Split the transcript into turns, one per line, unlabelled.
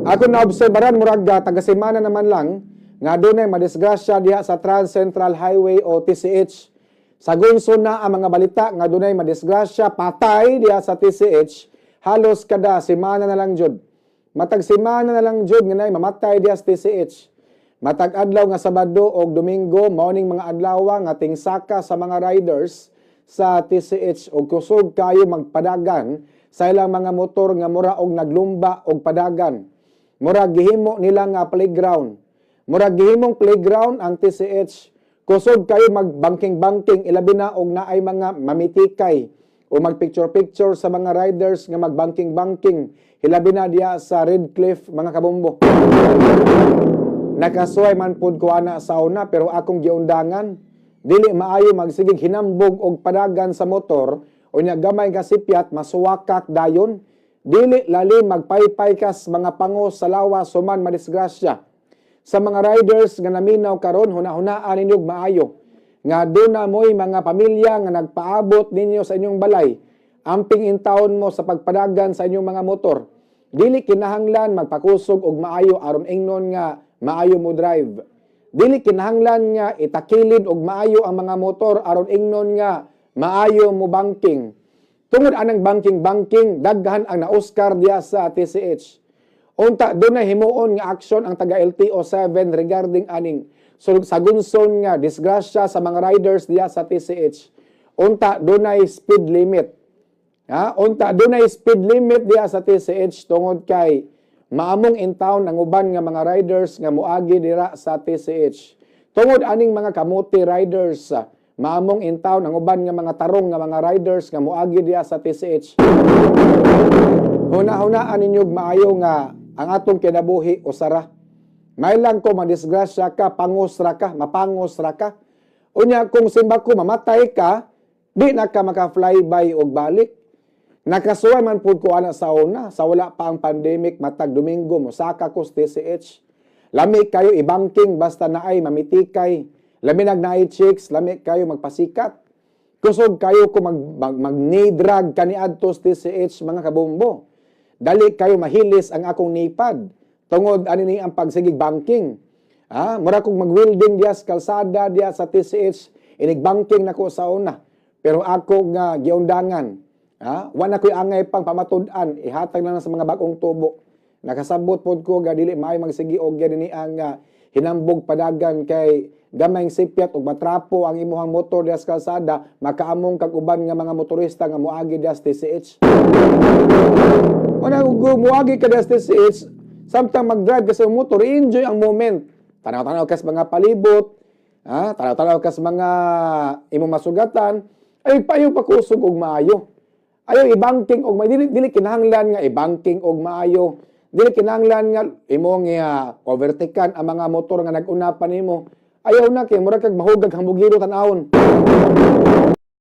Ako naobserbaran murag taga-semana naman lang nga dunay madisgrasya diha sa Trans Central Highway o TCH. Sa gunson na ang mga balita nga dunay madisgrasya patay diha sa TCH halos kada semana na lang jud. Matag semana na lang jud nga nay mamatay diha sa TCH. Matag adlaw nga Sabado o Domingo mao ning mga adlaw nga tingsaka sa mga riders sa TCH og kusog kayo magpadagan sa ilang mga motor nga mura og naglumba og padagan. Mura gihimo nila nga playground. Mura gihimong playground ang TCH. Kusog kayo mag-banking-banking ilabi na og naay mga mamitikay o mag-picture-picture sa mga riders nga mag-banking-banking hilabi na diya sa Redcliffe mga kabumbo. Nakasuway man pud ko ana sa una pero akong giundangan dili maayo magsigig hinambog og padagan sa motor o nya gamay ka sipyat masuwakak dayon. Dili lalim magpaypay kas mga pangos sa lawas human madisgrasya. Sa mga riders nga naminaw karon hunahunaan ninyo maayo nga duna mo'y mga pamilya nga nagpaabot ninyo sa inyong balay amping intawon mo sa pagpadagan sa inyong mga motor. Dili kinahanglan magpakusog og maayo aron ingnon nga maayo mo drive. Dili kinahanglan nga itakilid og maayo ang mga motor aron ingnon nga maayo mo banking. Tungod anang banking-banking, daghan ang na-Oscar diya sa TCH. Unta, doon na himuon nga aksyon ang taga-LTO7 regarding aning sa gunson nga disgrasya sa mga riders diya sa TCH. Unta, doon na speed limit. Unta, doon na speed limit diya sa TCH tungod kay maamong in town ang uban nga mga riders nga muagi dira sa TCH. Tungod aning mga kamuti riders, maamong in town ang uban nga mga tarong nga mga riders nga muagi diya sa TCH. Huna-hunaan ninyog maayo nga ang atong kinabuhi usara. May lang ko madisgrasya ka, pangos ra ka, mapangos ra ka. Unya kung simba ko mamatay ka, di na ka maka-flyby og balik. Nakasuway man pud ko ana sa una, sa wala pa ang pandemic matag Domingo mosaka ko sa TCH. Lami kayo i-banking basta naay mamitikay. Lami nagnaay chicks, lami kayo magpasikat. Kusog kayo kung mag-drag kaniadto sa TCH mga kabumbo. Dali kayo mahilis ang akong nipad. Tungod ani ni ang pagsigig banking. Mura kong mag-welding diya sa kalsada diya sa TCH, inig-banking nako sa una. Pero ako nga giundangan, wala ko'y angay pang pamatud-an, ihatag na sa mga bagong tubo. Nakasabot pod ko nga dili maayo magsigi og gani ang hinambog padagan kay gamayng sipyat ug matrapo ang imuhang motor diya sa kalsada, makaamong kag uban nga mga motorista nga moagi diya sa TCH. Wala muagi ka diya sa TCH, samtang mag-drive ka sa motor, enjoy ang moment. Tanaw-tanaw ka sa mga palibot, tanaw-tanaw ka sa mga imong masugatan, ay payo pakusog og maayo. Ayaw i-banking og maayo, dili kinahanglan nga i-banking og maayo. Dili kinahanglan nga imong overtaken ang mga motor nga nag-una pa nimo. Ayaw na kay mura kag mahugag hambugiro tan-awon.